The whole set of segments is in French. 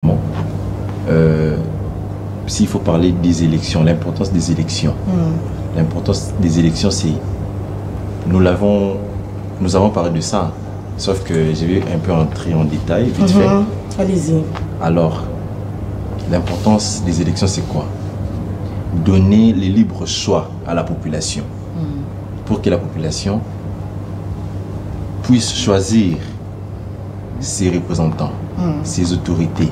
Bon. S'il faut parler des élections, l'importance des élections. L'importance des élections, c'est... Nous avons parlé de ça, sauf que je vais un peu entrer en détail, vite fait. Allez-y. Alors, l'importance des élections, c'est quoi? Donner le libre choix à la population. Pour que la population puisse choisir ses représentants, ses autorités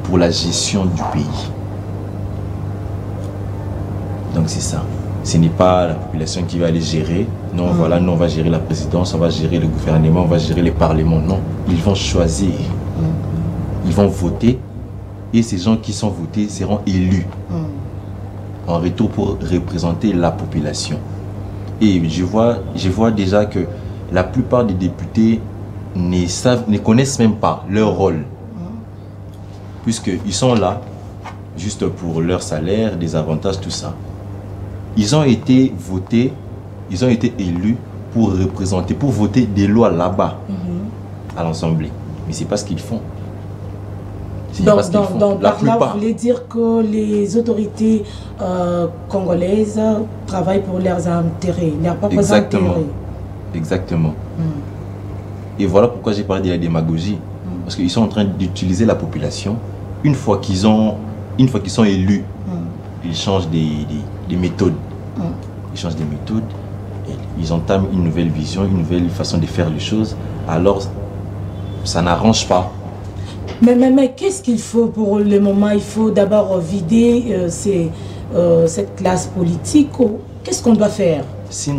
pour la gestion du pays. Donc c'est ça. Ce n'est pas la population qui va aller gérer. Non, voilà, nous on va gérer la présidence, on va gérer le gouvernement, on va gérer le parlement. Non, ils vont choisir. Ils vont voter et ces gens qui sont votés seront élus en retour pour représenter la population. Et je vois déjà que la plupart des députés ne connaissent même pas leur rôle. Puisqu'ils sont là juste pour leur salaire, des avantages, tout ça. Ils ont été votés, ils ont été élus pour représenter, pour voter des lois là-bas, à l'Assemblée. Mais ce n'est pas ce qu'ils font. Donc par là, vous voulez dire que les autorités congolaises travaillent pour leurs intérêts, leurs propres intérêts. Exactement. Et voilà pourquoi j'ai parlé de la démagogie. Parce qu'ils sont en train d'utiliser la population. Une fois qu'ils sont élus, ils changent des méthodes. Ils changent des méthodes, et ils entament une nouvelle vision, une nouvelle façon de faire les choses. Alors, ça n'arrange pas. Mais qu'est-ce qu'il faut pour le moment? Il faut d'abord vider cette classe politique. Qu'est-ce qu'on doit faire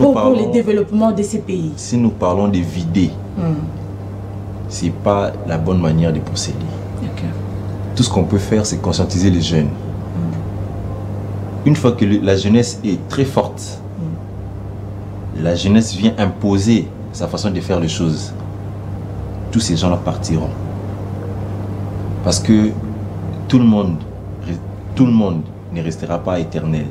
pour le développement de ces pays? Si nous parlons de vider, ce n'est pas la bonne manière de procéder. Tout ce qu'on peut faire, c'est conscientiser les jeunes. Une fois que la jeunesse est très forte, la jeunesse vient imposer sa façon de faire les choses. Tous ces gens-là partiront. Parce que tout le monde ne restera pas éternel.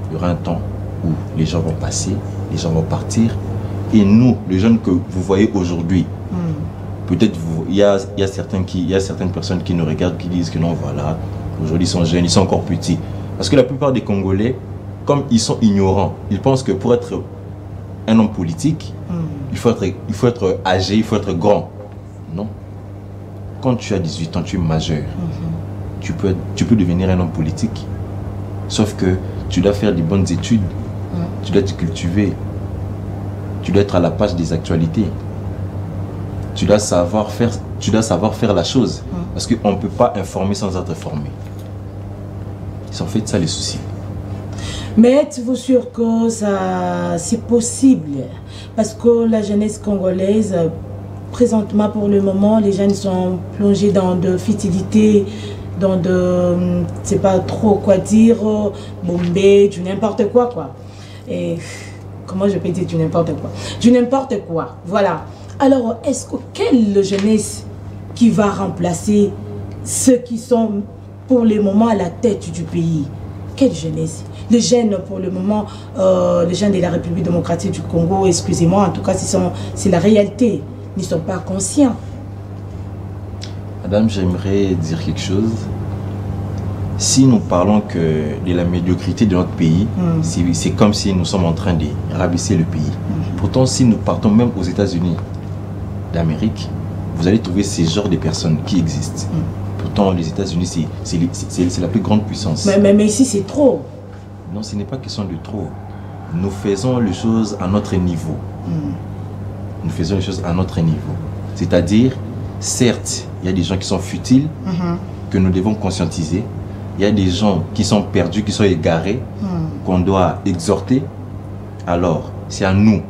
Il y aura un temps où les gens vont passer, les gens vont partir. Et nous, les jeunes que vous voyez aujourd'hui, peut-être il y a certaines personnes qui nous regardent, qui disent que non, voilà, aujourd'hui ils sont jeunes, ils sont encore petits. Parce que la plupart des Congolais, comme ils sont ignorants, ils pensent que pour être un homme politique, il faut être âgé, il faut être grand. Non. Quand tu as 18 ans, tu es majeur. Tu peux devenir un homme politique. Sauf que tu dois faire des bonnes études. Tu dois te cultiver. Tu dois être à la page des actualités. Tu dois savoir faire la chose. Parce qu'on ne peut pas informer sans être formé. C'est en fait ça les soucis. Mais êtes-vous sûr que c'est possible? Parce que la jeunesse congolaise, présentement pour le moment, les jeunes sont plongés dans de futilité, dans de, je ne sais pas trop quoi dire, bombé, du n'importe quoi. Et comment je peux dire du n'importe quoi? Du n'importe quoi, voilà. Alors, est-ce que quelle jeunesse qui va remplacer ceux qui sont pour le moment à la tête du pays? Quelle jeunesse? Les jeunes pour le moment, les jeunes de la République démocratique du Congo, excusez-moi, en tout cas c'est la réalité, ils ne sont pas conscients. Madame, j'aimerais dire quelque chose. Si nous parlons que de la médiocrité de notre pays, c'est comme si nous sommes en train de rabaisser le pays. Pourtant, si nous partons même aux États-Unis d'Amérique, vous allez trouver ces genres de personnes qui existent. Pourtant, les États-Unis, c'est la plus grande puissance. Mais ici, c'est trop. Non, ce n'est pas question de trop. Nous faisons les choses à notre niveau. Nous faisons les choses à notre niveau. C'est-à-dire, certes, il y a des gens qui sont futiles, que nous devons conscientiser. Il y a des gens qui sont perdus, qui sont égarés, qu'on doit exhorter. Alors, c'est à nous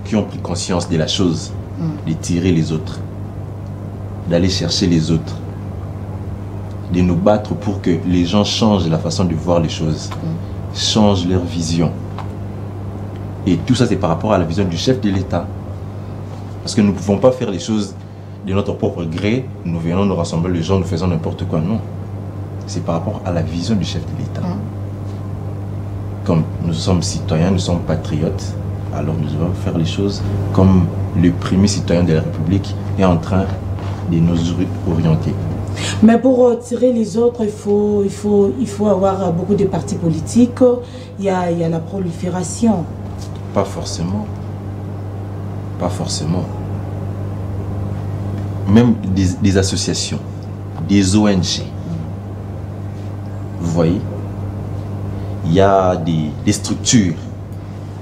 qui ont pris conscience de la chose, de tirer les autres, d'aller chercher les autres, de nous battre pour que les gens changent la façon de voir les choses, changent leur vision. Et tout ça, c'est par rapport à la vision du chef de l'État. Parce que nous ne pouvons pas faire les choses de notre propre gré, nous venons nous rassembler les gens, nous faisons n'importe quoi, non. C'est par rapport à la vision du chef de l'État. Comme nous sommes citoyens, nous sommes patriotes, alors nous devons faire les choses comme le premier citoyen de la République est en train nous orienter. Mais pour tirer les autres, il faut avoir beaucoup de partis politiques. Il y a la prolifération. Pas forcément. Pas forcément. Même des associations, des ONG. Vous voyez, il y a des structures.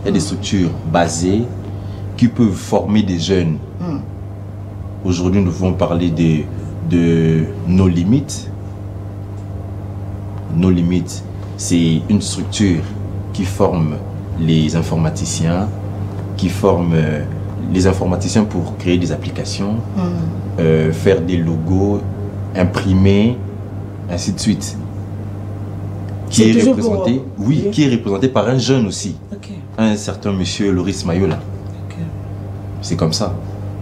Il y a des structures basées qui peuvent former des jeunes. Aujourd'hui, nous pouvons parler de Nos Limites. Nos Limites, c'est une structure qui forme les informaticiens, pour créer des applications, faire des logos, imprimer, ainsi de suite. Qui est représenté, qui est représenté par un jeune aussi, un certain monsieur Loris Mayola. C'est comme ça.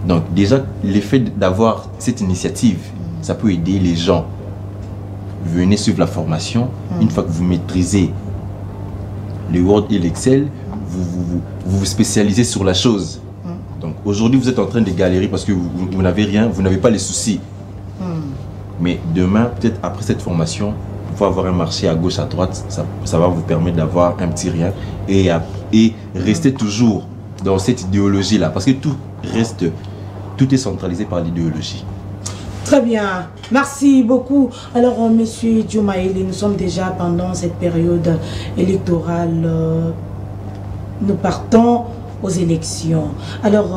Donc déjà, l'effet d'avoir cette initiative, ça peut aider les gens. Venez suivre la formation. Une fois que vous maîtrisez le Word et l'Excel, vous spécialisez sur la chose. Donc aujourd'hui, vous êtes en train de galérer parce que vous n'avez rien, vous n'avez pas les soucis. Mais demain, peut-être après cette formation, il faut avoir un marché à gauche, à droite, ça va vous permettre d'avoir un petit rien et rester toujours dans cette idéologie-là. Parce que tout est centralisé par l'idéologie. Très bien, merci beaucoup. Alors, monsieur Diomaye, nous sommes déjà pendant cette période électorale. Nous partons aux élections. Alors,